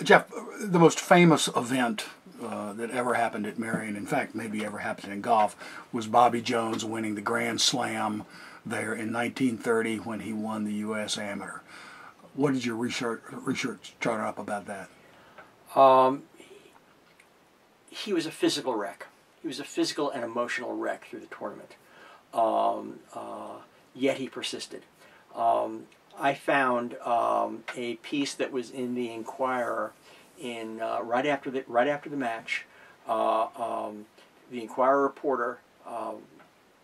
Jeff, the most famous event that ever happened at Merion, in fact, maybe ever happened in golf, was Bobby Jones winning the Grand Slam there in 1930 when he won the U.S. Amateur. What did your research chart up about that? He was a physical wreck. He was a physical and emotional wreck through the tournament. Yet he persisted. I found a piece that was in the Inquirer in right after the match. The Inquirer reporter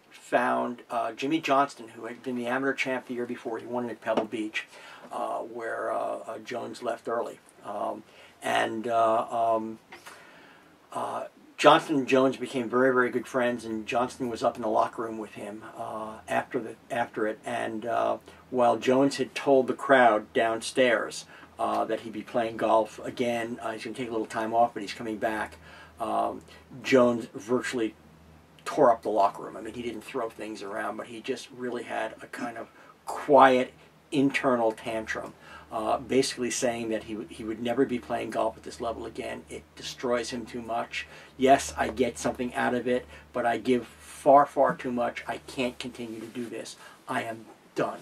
found Jimmy Johnston, who had been the amateur champ the year before. He won it at Pebble Beach, where Jones left early, Johnston and Jones became very, very good friends, and Johnston was up in the locker room with him after it. And while Jones had told the crowd downstairs that he'd be playing golf again, he's going to take a little time off, but he's coming back, Jones virtually tore up the locker room. I mean, he didn't throw things around, but he just really had a kind of quiet internal tantrum. Basically saying that he would never be playing golf at this level again. It destroys him too much. Yes, I get something out of it, but I give far, far too much. I can't continue to do this. I am done.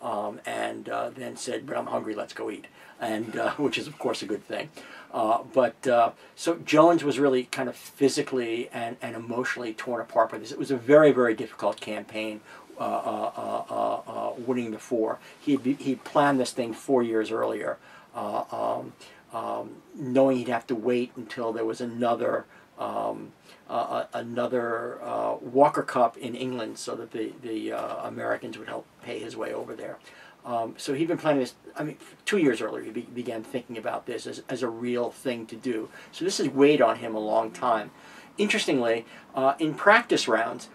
Then said, but I'm hungry, let's go eat. And which is, of course, a good thing. So Jones was really kind of physically and emotionally torn apart by this. It was a very, very difficult campaign. Winning the four. He planned this thing 4 years earlier, knowing he'd have to wait until there was another Walker Cup in England, so that the Americans would help pay his way over there. So he'd been planning this. I mean, 2 years earlier, he began thinking about this as a real thing to do. So this has weighed on him a long time. Interestingly, in practice rounds.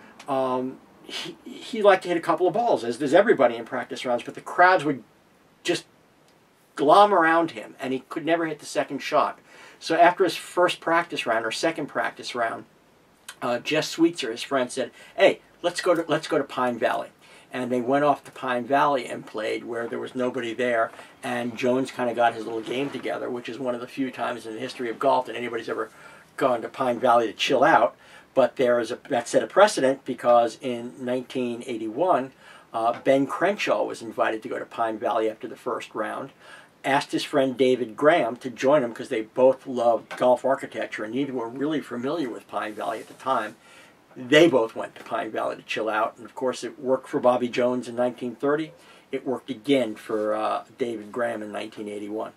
He liked to hit a couple of balls, as does everybody in practice rounds, but the crowds would just glom around him, and he could never hit the second shot. So after his first practice round, or second practice round, Jess Sweetser, his friend, said, "Hey, let's go to Pine Valley." And they went off to Pine Valley and played where there was nobody there, and Jones kind of got his little game together, which is one of the few times in the history of golf that anybody's ever gone to Pine Valley to chill out. But that set a precedent, because in 1981, Ben Crenshaw was invited to go to Pine Valley after the first round, asked his friend David Graham to join him because they both loved golf architecture and neither were really familiar with Pine Valley at the time. They both went to Pine Valley to chill out, and of course it worked for Bobby Jones in 1930. It worked again for David Graham in 1981.